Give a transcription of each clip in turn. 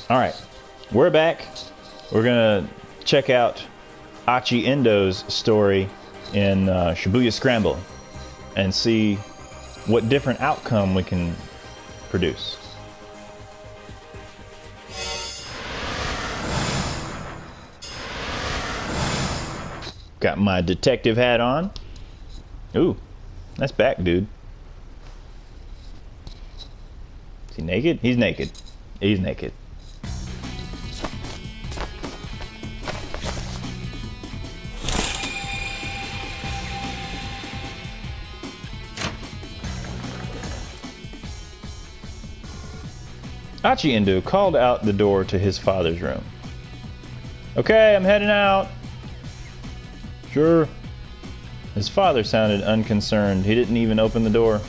All right, we're back. We're gonna check out Achi Endo's story in Shibuya Scramble and see what different outcome we can produce. Got my detective hat on. Ooh, that's back, dude. Is he naked? He's naked. He's naked. Achi Endo called out the door to his father's room. Okay, I'm heading out. Sure. His father sounded unconcerned. He didn't even open the door.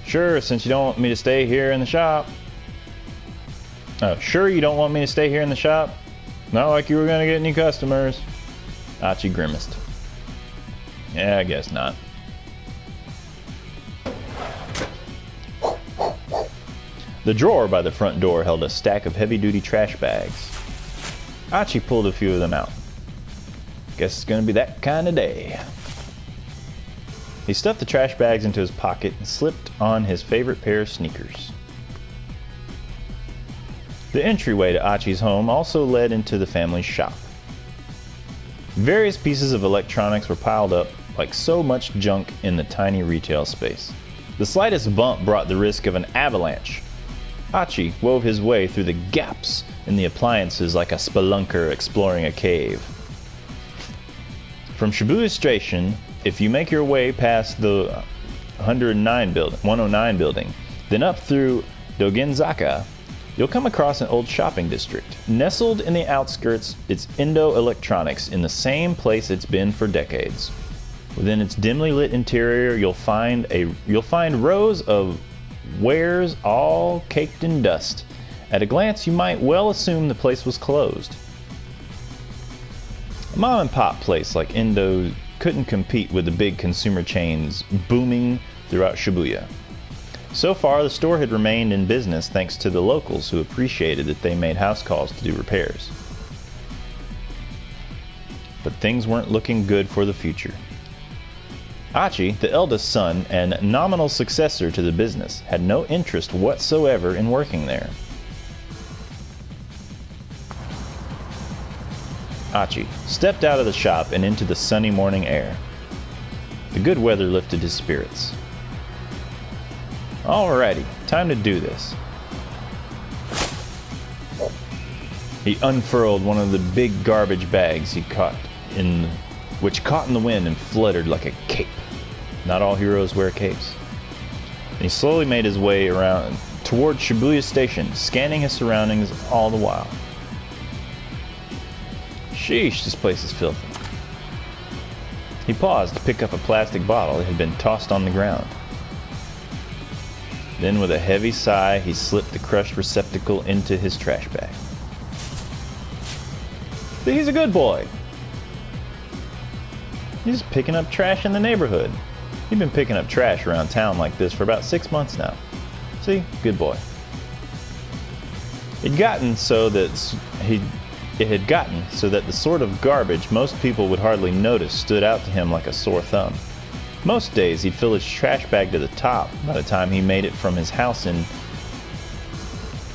Sure, since you don't want me to stay here in the shop. Oh, sure you don't want me to stay here in the shop? Not like you were gonna get any customers. Achi grimaced. Yeah, I guess not. The drawer by the front door held a stack of heavy-duty trash bags. Achi pulled a few of them out. Guess it's gonna be that kind of day. He stuffed the trash bags into his pocket and slipped on his favorite pair of sneakers. The entryway to Achi's home also led into the family's shop. Various pieces of electronics were piled up like so much junk in the tiny retail space. The slightest bump brought the risk of an avalanche. Achi wove his way through the gaps in the appliances like a spelunker exploring a cave. From Shibuya Station, if you make your way past the 109 building, then up through Dogenzaka, you'll come across an old shopping district. Nestled in the outskirts, it's Endo Electronics in the same place it's been for decades. Within its dimly lit interior, you'll find rows of wares all caked in dust. At a glance, you might well assume the place was closed. A mom and pop place like Endo couldn't compete with the big consumer chains booming throughout Shibuya. So far, the store had remained in business thanks to the locals who appreciated that they made house calls to do repairs. But things weren't looking good for the future. Achi, the eldest son and nominal successor to the business, had no interest whatsoever in working there. Achi stepped out of the shop and into the sunny morning air. The good weather lifted his spirits. Alrighty, time to do this. He unfurled one of the big garbage bags which caught in the wind and fluttered like a cape. Not all heroes wear capes. And he slowly made his way around toward Shibuya Station, scanning his surroundings all the while. Sheesh, this place is filthy. He paused to pick up a plastic bottle that had been tossed on the ground. Then with a heavy sigh, he slipped the crushed receptacle into his trash bag. He's a good boy. He's just picking up trash in the neighborhood. He'd been picking up trash around town like this for about 6 months now. See? Good boy. It had gotten so that the sort of garbage most people would hardly notice stood out to him like a sore thumb. Most days he'd fill his trash bag to the top by the time he made it from his house in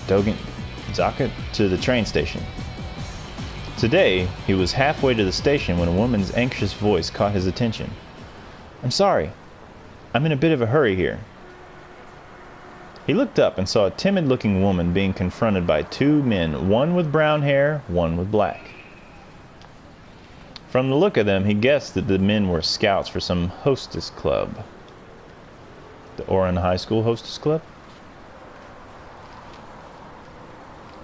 Dogenzaka to the train station. Today, he was halfway to the station when a woman's anxious voice caught his attention. I'm sorry. I'm in a bit of a hurry here. He looked up and saw a timid-looking woman being confronted by 2 men, one with brown hair, one with black. From the look of them, he guessed that the men were scouts for some hostess club. The Oran High School Hostess Club?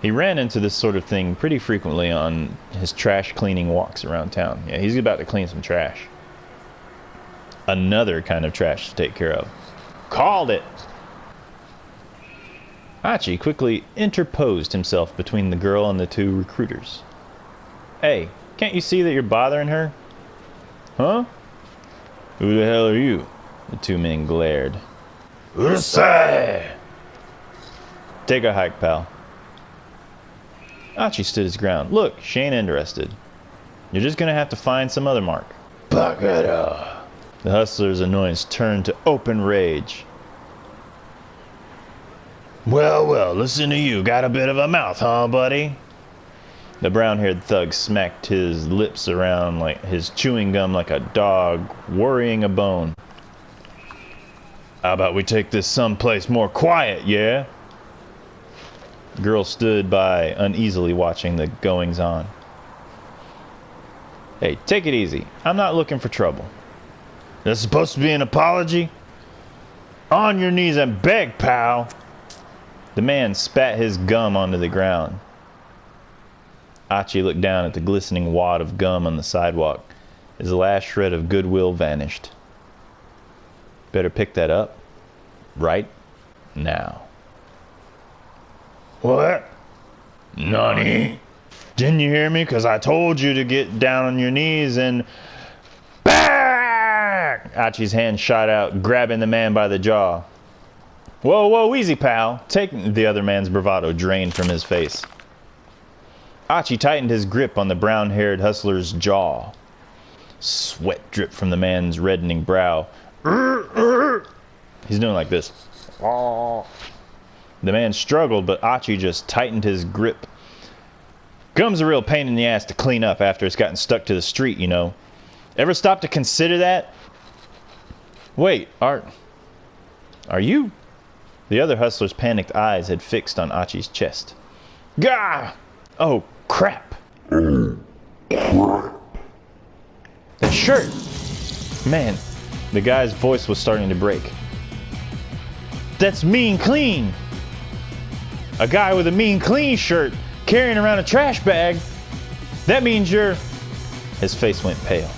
He ran into this sort of thing pretty frequently on his trash cleaning walks around town. Yeah, he's about to clean some trash. Another kind of trash to take care of. Called it! Achi quickly interposed himself between the girl and the 2 recruiters. Hey, can't you see that you're bothering her? Huh? Who the hell are you? The 2 men glared. Urusai! Take a hike, pal. Achi stood his ground. Look, she ain't interested. You're just gonna have to find some other mark. Bagada. The hustler's annoyance turned to open rage. Well, well, listen to you. Got a bit of a mouth, huh, buddy? The brown-haired thug smacked his lips around like his chewing gum like a dog worrying a bone. How about we take this someplace more quiet, yeah? The girl stood by uneasily watching the goings-on. Hey, take it easy. I'm not looking for trouble. That's supposed to be an apology? On your knees and beg, pal. The man spat his gum onto the ground. Achi looked down at the glistening wad of gum on the sidewalk. His last shred of goodwill vanished. Better pick that up right now. What? Nani? Didn't you hear me? 'Cause I told you to get down on your knees and... Back! Achi's hand shot out, grabbing the man by the jaw. Whoa, whoa, easy, pal. Take the other man's bravado drained from his face. Achi tightened his grip on the brown-haired hustler's jaw. Sweat dripped from the man's reddening brow. He's doing like this. The man struggled, but Achi just tightened his grip. Gum's a real pain in the ass to clean up after it's gotten stuck to the street, you know. Ever stop to consider that? Wait, are you? The other hustler's panicked eyes had fixed on Achi's chest. Gah! Oh, crap. The shirt! Man, the guy's voice was starting to break. That's mean clean! A guy with a mean clean shirt carrying around a trash bag. That means you're... His face went pale.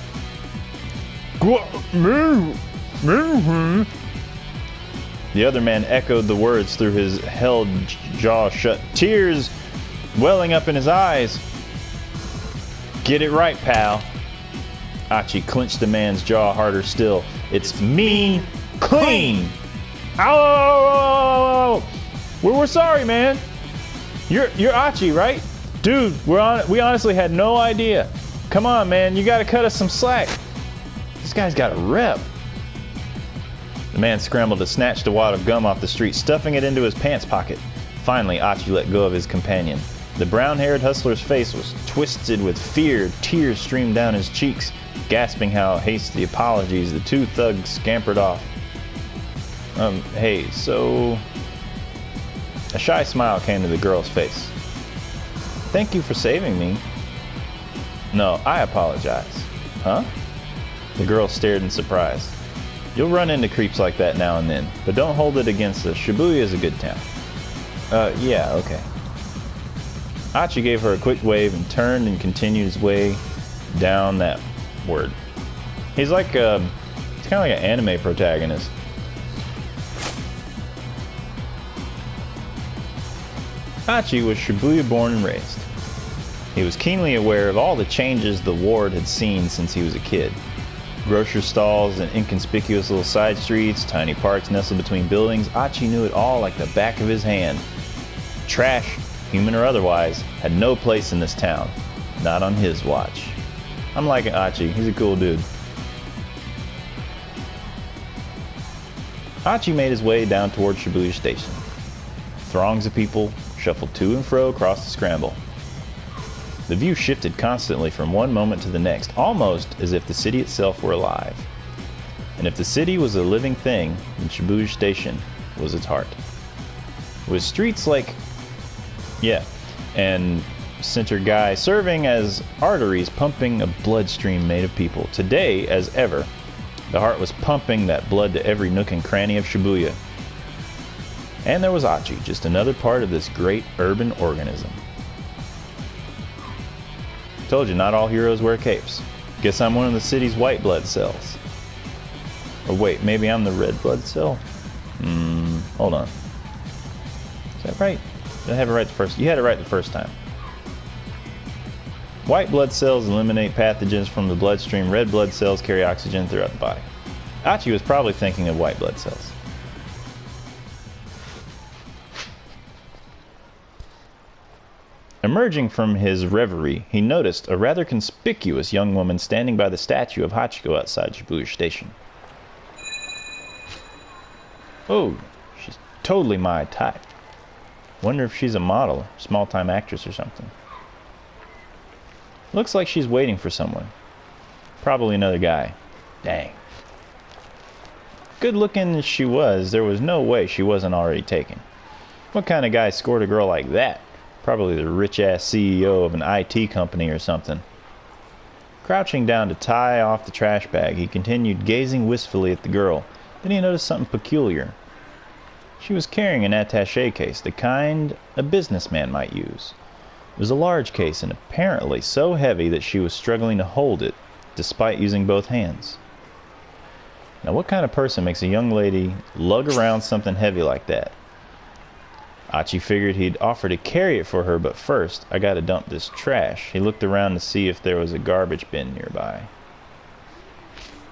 The other man echoed the words through his held jaw shut, tears welling up in his eyes. Get it right, pal. Achi clenched the man's jaw harder still. It's mean clean. Ow! We're sorry, man. You're Achi, right? Dude, we honestly had no idea. Come on, man, you gotta cut us some slack. This guy's got a rep. The man scrambled to snatch the wad of gum off the street, stuffing it into his pants pocket. Finally, Achi let go of his companion. The brown-haired hustler's face was twisted with fear. Tears streamed down his cheeks. Gasping how hasty apologies, the two thugs scampered off. Hey, so... A shy smile came to the girl's face. Thank you for saving me. No, I apologize. Huh? The girl stared in surprise. You'll run into creeps like that now and then, but don't hold it against us. Shibuya is a good town. Yeah, okay. Achi gave her a quick wave and turned and continued his way down that word. He's like, he's kind of like an anime protagonist. Achi was Shibuya born and raised. He was keenly aware of all the changes the ward had seen since he was a kid. Grocery stalls and inconspicuous little side streets, tiny parks nestled between buildings. Achi knew it all like the back of his hand. Trash, human or otherwise, had no place in this town. Not on his watch. I'm liking Achi. He's a cool dude. Achi made his way down toward Shibuya Station. Throngs of people shuffled to and fro across the scramble. The view shifted constantly from one moment to the next, almost as if the city itself were alive. And if the city was a living thing, then Shibuya Station was its heart. With streets like, and center guy serving as arteries pumping a bloodstream made of people. Today, as ever, the heart was pumping that blood to every nook and cranny of Shibuya. And there was Achi, just another part of this great urban organism. Told you, not all heroes wear capes. Guess I'm one of the city's white blood cells. Or wait, maybe I'm the red blood cell? Hold on. Is that right? Did I have it right the first? You had it right the first time. White blood cells eliminate pathogens from the bloodstream. Red blood cells carry oxygen throughout the body. Achi was probably thinking of white blood cells. Emerging from his reverie, he noticed a rather conspicuous young woman standing by the statue of Hachiko outside Shibuya Station. Oh, she's totally my type. Wonder if she's a model, small-time actress or something. Looks like she's waiting for someone. Probably another guy. Dang. Good looking as she was, there was no way she wasn't already taken. What kind of guy scored a girl like that? Probably the rich-ass CEO of an IT company or something. Crouching down to tie off the trash bag, he continued gazing wistfully at the girl. Then he noticed something peculiar. She was carrying an attaché case, the kind a businessman might use. It was a large case and apparently so heavy that she was struggling to hold it, despite using both hands. Now, what kind of person makes a young lady lug around something heavy like that? Achi figured he'd offer to carry it for her, but first, I gotta dump this trash. He looked around to see if there was a garbage bin nearby.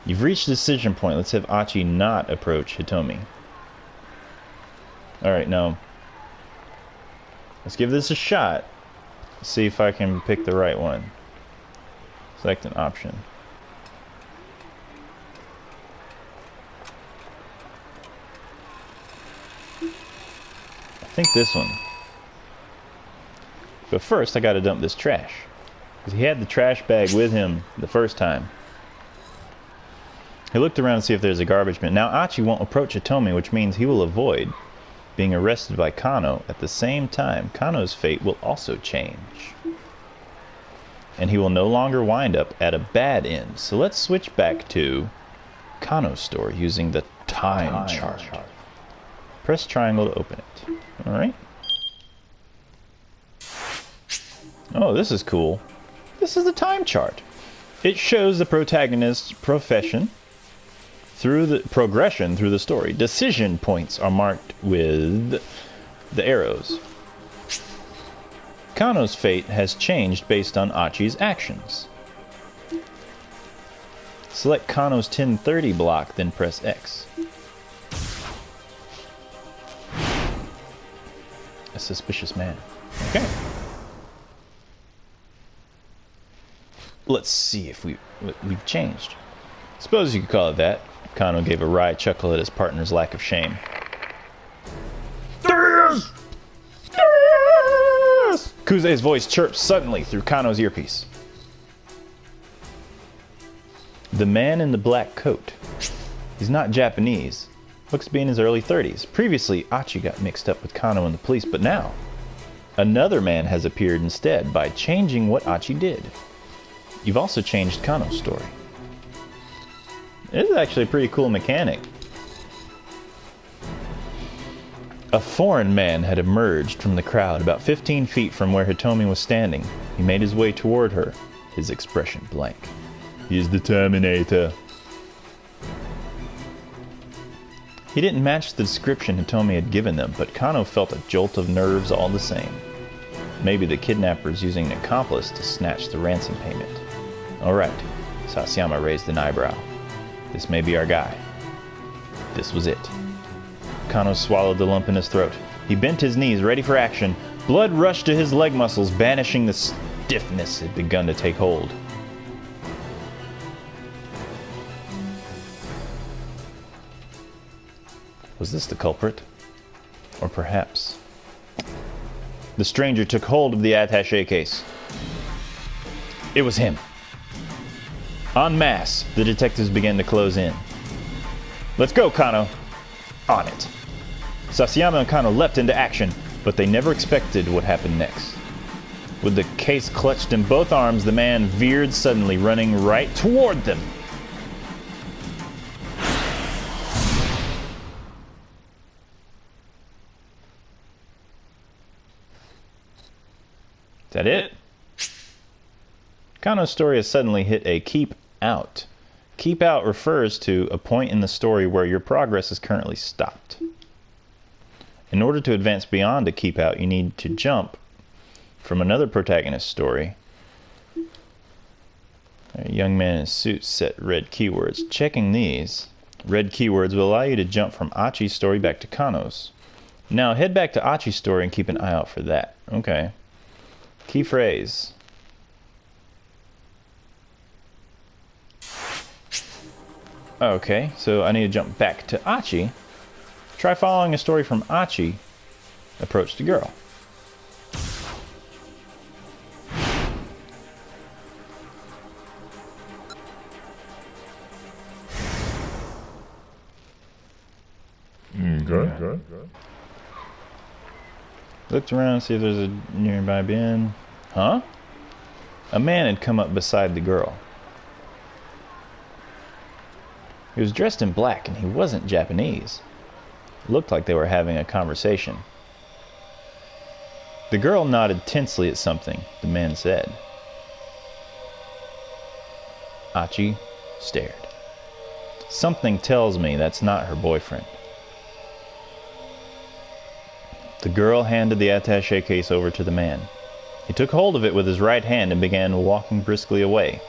You've reached a decision point. Let's have Achi not approach Hitomi. Alright, no. Let's give this a shot. See if I can pick the right one. Select an option. I think this one. But first I gotta dump this trash. Because he had the trash bag with him the first time. He looked around to see if there's a garbage bin. Now Achi won't approach Hitomi, which means he will avoid being arrested by Kano. At the same time, Kano's fate will also change. And he will no longer wind up at a bad end. So let's switch back to Kano's story using the time chart. Press triangle to open it. Alright. Oh, this is cool. This is the time chart. It shows the protagonist's progression through the story. Decision points are marked with the arrows. Kano's fate has changed based on Achi's actions. Select Kano's 1030 block, then press X. A suspicious man. Okay. Let's see if we've changed. Suppose you could call it that. Kano gave a wry chuckle at his partner's lack of shame. There he is! There he is! Kuze's voice chirped suddenly through Kano's earpiece. The man in the black coat. He's not Japanese. Looks to be in his early 30s. Previously, Achi got mixed up with Kano and the police, but now, another man has appeared instead by changing what Achi did. You've also changed Kano's story. This is actually a pretty cool mechanic. A foreign man had emerged from the crowd about 15 feet from where Hitomi was standing. He made his way toward her, his expression blank. He's the Terminator. He didn't match the description Hitomi had given them, but Kano felt a jolt of nerves all the same. Maybe the kidnapper's using an accomplice to snatch the ransom payment. Alright, Sasayama raised an eyebrow. This may be our guy. This was it. Kano swallowed the lump in his throat. He bent his knees, ready for action. Blood rushed to his leg muscles, banishing the stiffness had begun to take hold. Was this the culprit? Or perhaps... The stranger took hold of the attaché case. It was him. En masse, the detectives began to close in. Let's go, Kano. On it. Sasayama and Kano leapt into action, but they never expected what happened next. With the case clutched in both arms, the man veered suddenly, running right toward them. Is that it? Kano's story has suddenly hit a keep out. Keep out refers to a point in the story where your progress is currently stopped. In order to advance beyond a keep out, you need to jump from another protagonist's story. A young man in a suit set red keywords. Checking these red keywords will allow you to jump from Achi's story back to Kano's. Now head back to Achi's story and keep an eye out for that. Okay. Key phrase. Okay, so I need to jump back to Achi. Try following a story from Achi. Approach the girl. Good. Looked around to see if there's a nearby bin. Huh? A man had come up beside the girl. He was dressed in black and he wasn't Japanese. It looked like they were having a conversation. The girl nodded tensely at something the man said. Achi stared. Something tells me that's not her boyfriend. The girl handed the attaché case over to the man. He took hold of it with his right hand and began walking briskly away.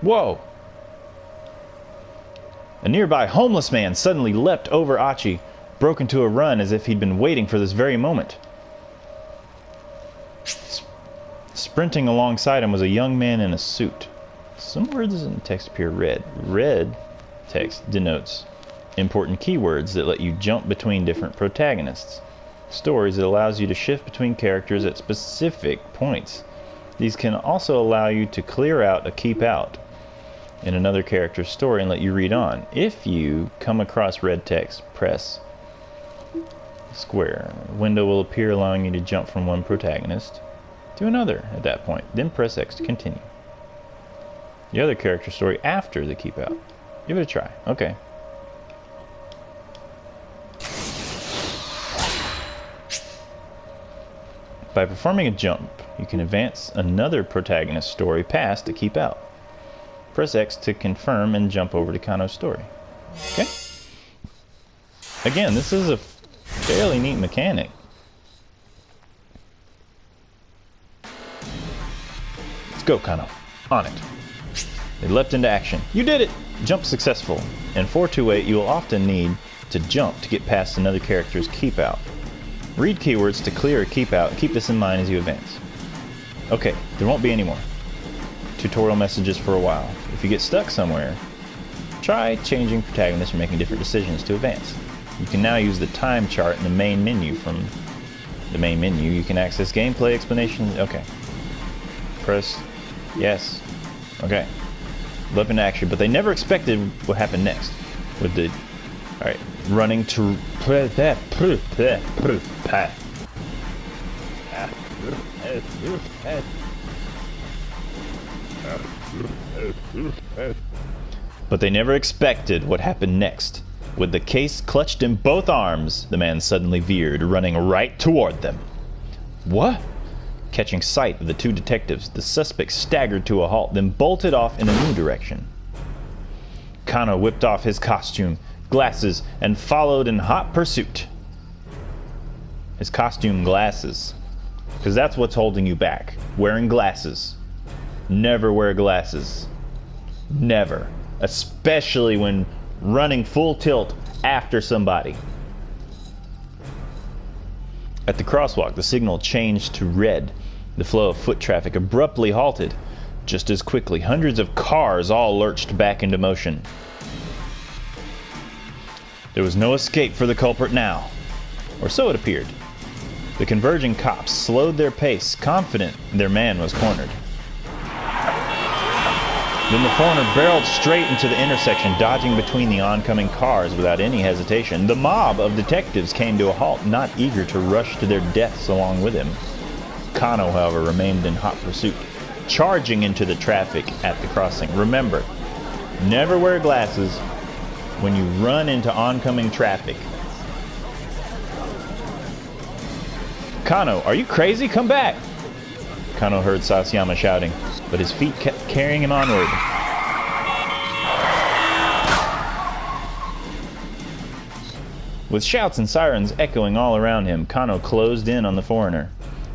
Whoa! A nearby homeless man suddenly leapt over Achi, broke into a run as if he'd been waiting for this very moment. Sprinting alongside him was a young man in a suit. Some words in the text appear red. Red text denotes important keywords that let you jump between different protagonists. Stories that allows you to shift between characters at specific points. These can also allow you to clear out a keep out in another character's story and let you read on. If you come across red text, press square. A window will appear allowing you to jump from one protagonist to another at that point. Then press X to continue the other character's story after the keep out. Give it a try. Okay. By performing a jump, you can advance another protagonist's story past the keep out. Press X to confirm and jump over to Kano's story. Okay. Again, this is a fairly neat mechanic. Let's go, Kano. On it. They leapt into action. You did it! Jump successful. In 428, you will often need to jump to get past another character's keep out. Read keywords to clear a keep out and keep this in mind as you advance. Okay, there won't be any more tutorial messages for a while. If you get stuck somewhere, try changing protagonists or making different decisions to advance. You can now use the time chart in the main menu. From the main menu, you can access gameplay explanation. Okay. Press yes. Okay. Leap into action, but they never expected what happened next. With the alright, running to but they never expected what happened next. With the case clutched in both arms, the man suddenly veered, running right toward them. What? Catching sight of the two detectives, the suspect staggered to a halt, then bolted off in a new direction. Kano whipped off his costume, glasses, and followed in hot pursuit. His costume, glasses. Because that's what's holding you back. Wearing glasses. Never wear glasses. Never. Especially when running full tilt after somebody. At the crosswalk, the signal changed to red. The flow of foot traffic abruptly halted. Just as quickly, hundreds of cars all lurched back into motion. There was no escape for the culprit now. Or so it appeared. The converging cops slowed their pace, confident their man was cornered. Then the foreigner barreled straight into the intersection, dodging between the oncoming cars without any hesitation. The mob of detectives came to a halt, not eager to rush to their deaths along with him. Kano, however, remained in hot pursuit, charging into the traffic at the crossing. Remember, never wear glasses when you run into oncoming traffic. Kano, are you crazy? Come back! Kano heard Sasayama shouting, but his feet kept carrying him onward. With shouts and sirens echoing all around him, Kano closed in on the foreigner.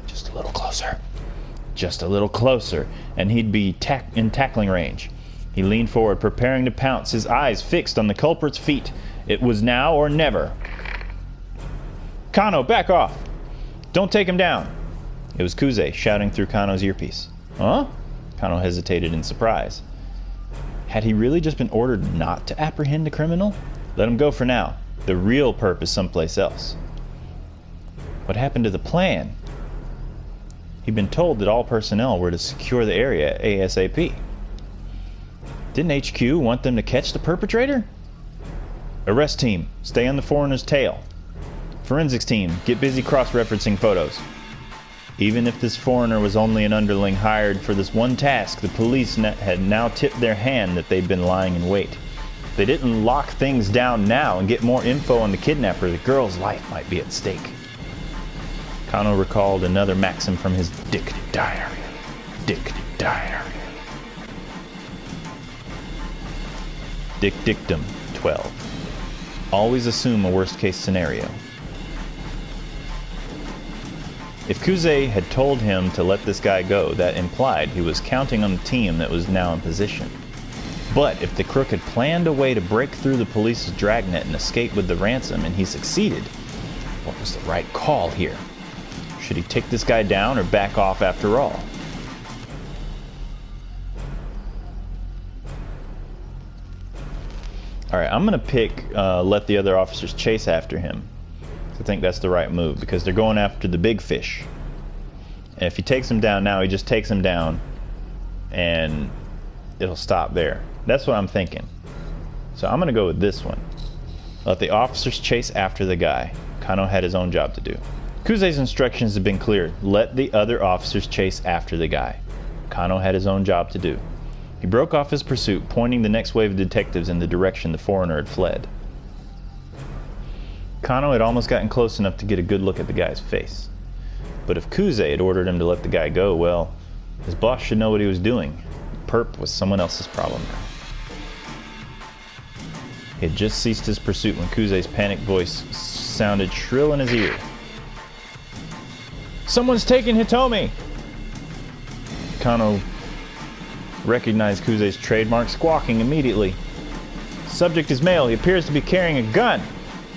Just a little closer. Just a little closer, and he'd be in tackling range. He leaned forward, preparing to pounce, his eyes fixed on the culprit's feet. It was now or never. Kano, back off! Don't take him down! It was Kuze shouting through Kano's earpiece. Huh? Kano hesitated in surprise. Had he really just been ordered not to apprehend the criminal? Let him go for now. The real perp is someplace else. What happened to the plan? He'd been told that all personnel were to secure the area ASAP. Didn't HQ want them to catch the perpetrator? Arrest team, stay on the foreigner's tail. Forensics team, get busy cross-referencing photos. Even if this foreigner was only an underling hired for this one task, the police had now tipped their hand that they'd been lying in wait. If they didn't lock things down now and get more info on the kidnapper, the girl's life might be at stake. Kano recalled another maxim from his Dick Diary. Dick Diary. Dick Dictum 12. Always assume a worst-case scenario. If Kuze had told him to let this guy go, that implied he was counting on the team that was now in position. But if the crook had planned a way to break through the police's dragnet and escape with the ransom, and he succeeded, what was the right call here? Should he take this guy down or back off after all? Alright, I'm going to pick let the other officers chase after him. I think that's the right move because they're going after the big fish. And if he takes him down now, he just takes him down and it'll stop there. That's what I'm thinking. So I'm going to go with this one. Let the officers chase after the guy. Kano had his own job to do. Kuze's instructions have been clear. Let the other officers chase after the guy. Kano had his own job to do. He broke off his pursuit, pointing the next wave of detectives in the direction the foreigner had fled. Kano had almost gotten close enough to get a good look at the guy's face. But if Kuze had ordered him to let the guy go, well, his boss should know what he was doing. Perp was someone else's problem now. He had just ceased his pursuit when Kuze's panicked voice sounded shrill in his ear. Someone's taking Hitomi! Kano recognized Kuze's trademark squawking immediately. Subject is male. He appears to be carrying a gun.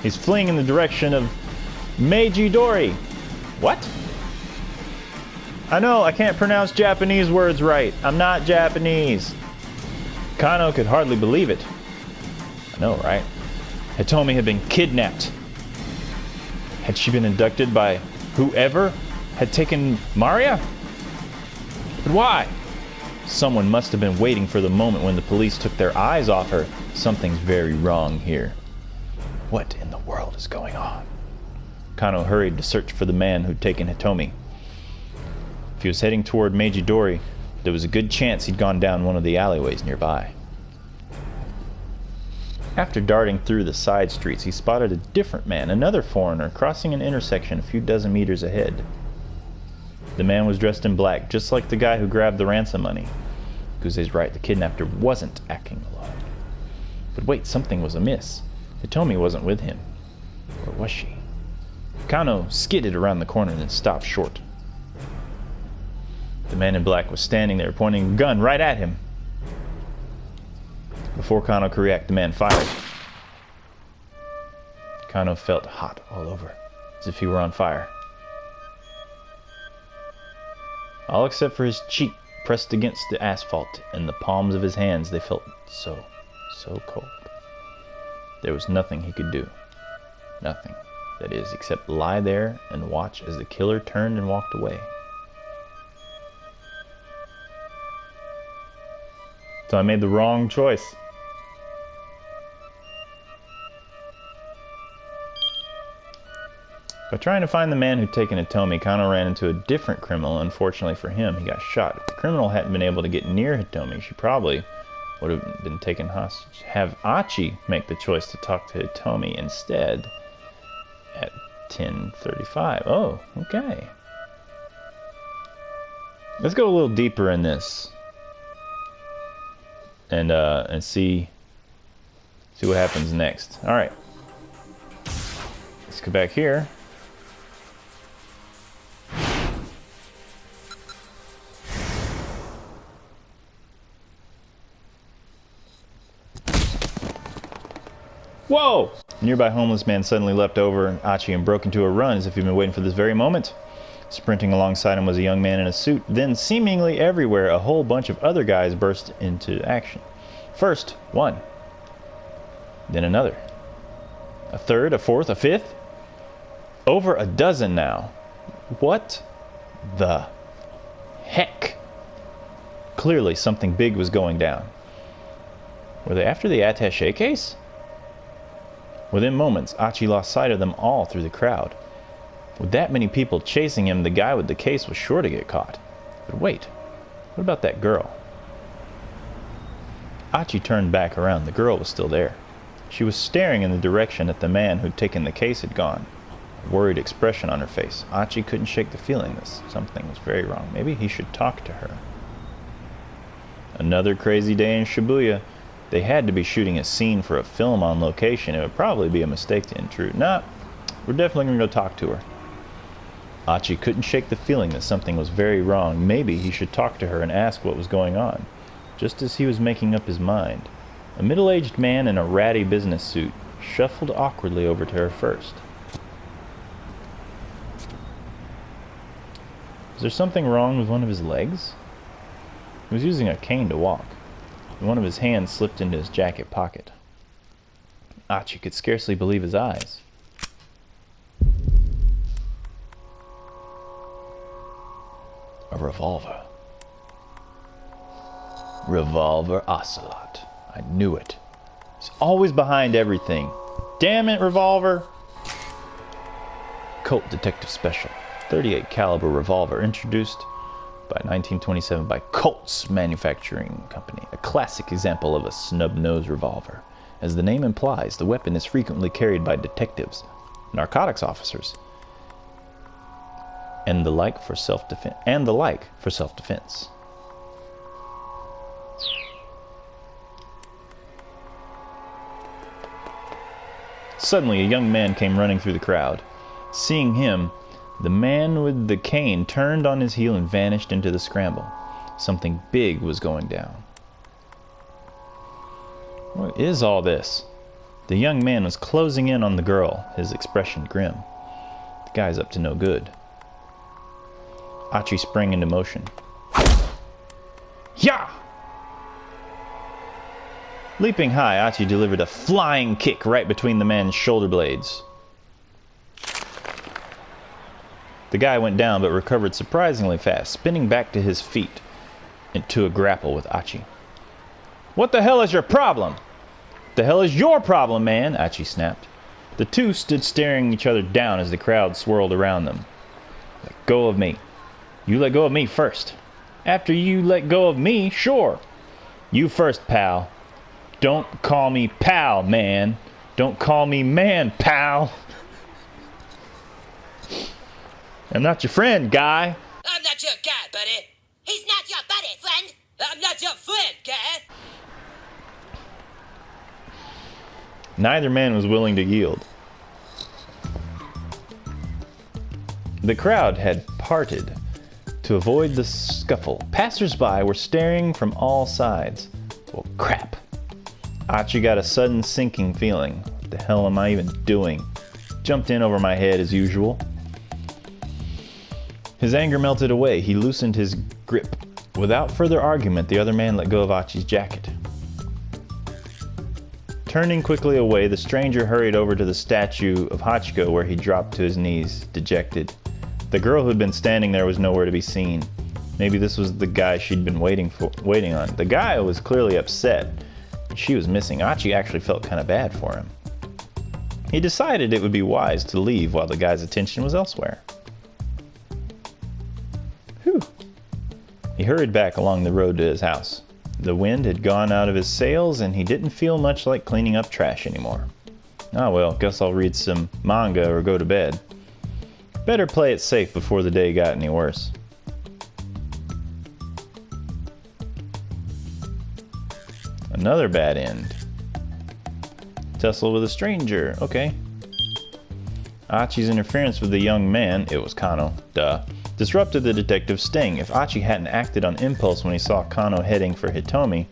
He's fleeing in the direction of Meiji Dori. What? I know, I can't pronounce Japanese words right. I'm not Japanese. Kano could hardly believe it. I know, right? Hitomi had been kidnapped. Had she been abducted by whoever had taken Maria? But why? Someone must have been waiting for the moment when the police took their eyes off her. Something's very wrong here. What in the world is going on? Kano hurried to search for the man who'd taken Hitomi. If he was heading toward Meiji Dori, there was a good chance he'd gone down one of the alleyways nearby. After darting through the side streets, he spotted a different man, another foreigner, crossing an intersection a few dozen meters ahead. The man was dressed in black, just like the guy who grabbed the ransom money. Kuze's right, the kidnapper wasn't acting alone. But wait, something was amiss. Hitomi wasn't with him. Where was she? Kano skidded around the corner and then stopped short. The man in black was standing there, pointing a gun right at him. Before Kano could react, the man fired. Kano felt hot all over, as if he were on fire. All except for his cheek pressed against the asphalt and the palms of his hands, they felt so cold. There was nothing he could do. Nothing, that is, except lie there and watch as the killer turned and walked away. So I made the wrong choice. By trying to find the man who'd taken Hitomi, Kano ran into a different criminal. Unfortunately for him, he got shot. If the criminal hadn't been able to get near Hitomi, she probably would have been taken hostage. Have Achi make the choice to talk to Hitomi instead at 10:35. Oh, okay. Let's go a little deeper in this and see what happens next. All right. Let's go back here. Whoa! A nearby homeless man suddenly leapt over Achi and broke into a run as if he'd been waiting for this very moment. Sprinting alongside him was a young man in a suit. Then, seemingly everywhere, a whole bunch of other guys burst into action. First, one. Then another. A third, a fourth, a fifth. Over a dozen now. What the heck? Clearly something big was going down. Were they after the attaché case? Within moments, Achi lost sight of them all through the crowd. With that many people chasing him, the guy with the case was sure to get caught. But wait, what about that girl? Achi turned back around. The girl was still there. She was staring in the direction that the man who'd taken the case had gone. A worried expression on her face. Achi couldn't shake the feeling that something was very wrong. Maybe he should talk to her. Another crazy day in Shibuya. They had to be shooting a scene for a film on location. It would probably be a mistake to intrude. Nah, we're definitely going to go talk to her. Achi couldn't shake the feeling that something was very wrong. Maybe he should talk to her and ask what was going on. Just as he was making up his mind, a middle-aged man in a ratty business suit shuffled awkwardly over to her first. Was there something wrong with one of his legs? He was using a cane to walk, and one of his hands slipped into his jacket pocket. Achi could scarcely believe his eyes. A revolver. Revolver Ocelot. I knew it. He's always behind everything. Damn it, Revolver! Colt Detective Special. 38 caliber revolver introduced by 1927 by Colt's Manufacturing Company. A classic example of a snub-nosed revolver. As the name implies, the weapon is frequently carried by detectives, narcotics officers, and the like for self-defense. Suddenly, a young man came running through the crowd. Seeing him, the man with the cane turned on his heel and vanished into the scramble. Something big was going down. What is all this? The young man was closing in on the girl, his expression grim. The guy's up to no good. Achi sprang into motion. Ya! Leaping high, Achi delivered a flying kick right between the man's shoulder blades. The guy went down but recovered surprisingly fast, spinning back to his feet into a grapple with Achi. What the hell is your problem? The hell is your problem, man? Achi snapped. The two stood staring each other down as the crowd swirled around them. Let go of me. You let go of me first. After you let go of me, sure. You first, pal. Don't call me pal, man. Don't call me man, pal. I'm not your friend, guy. I'm not your guy, buddy. He's not your buddy, friend. I'm not your friend, guy. Neither man was willing to yield. The crowd had parted to avoid the scuffle. Passers-by were staring from all sides. Well, crap. Achi got a sudden sinking feeling. What the hell am I even doing? Jumped in over my head as usual. His anger melted away. He loosened his grip. Without further argument, the other man let go of Achi's jacket. Turning quickly away, the stranger hurried over to the statue of Hachiko, where he dropped to his knees, dejected. The girl who'd been standing there was nowhere to be seen. Maybe this was the guy she'd been waiting on. The guy was clearly upset. She was missing. Achi actually felt kind of bad for him. He decided it would be wise to leave while the guy's attention was elsewhere. Whew. He hurried back along the road to his house. The wind had gone out of his sails, and he didn't feel much like cleaning up trash anymore. Ah well, guess I'll read some manga or go to bed. Better play it safe before the day got any worse. Another bad end. Tussle with a stranger. Okay. Achi's interference with the young man, it was Kano, disrupted the detective's sting. If Achi hadn't acted on impulse when he saw Kano heading for Hitomi,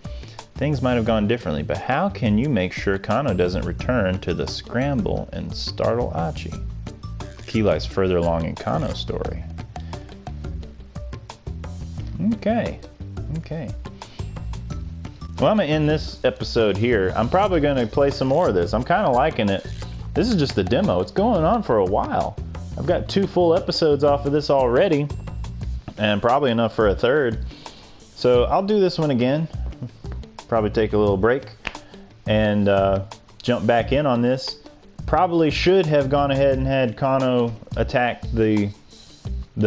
things might have gone differently. But how can you make sure Kano doesn't return to the scramble and startle Achi? The key lies further along in Kano's story. Okay. Okay. Well, I'm going to end this episode here. I'm probably going to play some more of this. I'm kind of liking it. This is just the demo. It's going on for a while. I've got 2 full episodes off of this already, and probably enough for a third. So I'll do this one again. Probably take a little break and jump back in on this. Probably should have gone ahead and had Kano attack the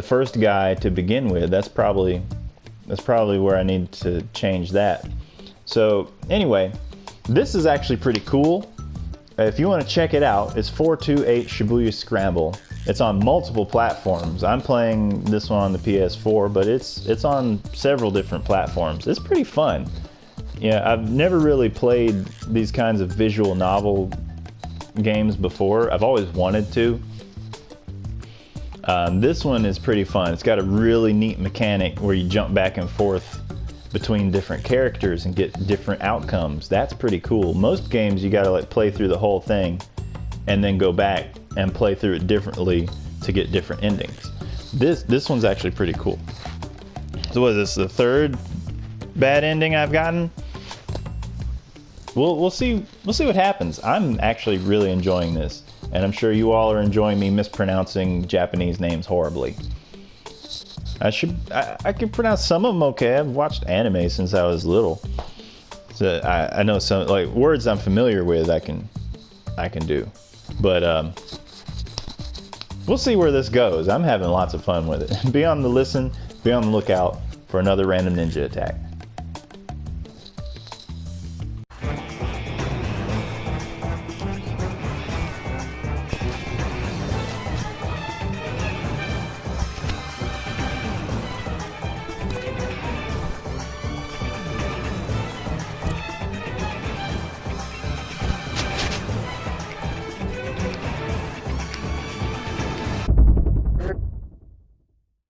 first guy to begin with. That's probably where I need to change that. So anyway, this is actually pretty cool. If you want to check it out, it's 428 Shibuya Scramble. It's on multiple platforms. I'm playing this one on the PS4, but it's on several different platforms. It's pretty fun. Yeah, I've never really played these kinds of visual novel games before. I've always wanted to. This one is pretty fun. It's got a really neat mechanic where you jump back and forth between different characters and get different outcomes. That's pretty cool. Most games you gotta like play through the whole thing and then go back and play through it differently to get different endings. This one's actually pretty cool. So what is this, the 3rd bad ending I've gotten? We'll see what happens. I'm actually really enjoying this, and I'm sure you all are enjoying me mispronouncing Japanese names horribly. I can pronounce some of them okay. I've watched anime since I was little, so I know some like words I'm familiar with. I can do, but we'll see where this goes. I'm having lots of fun with it. Be on the listen. Be on the lookout for another random ninja attack.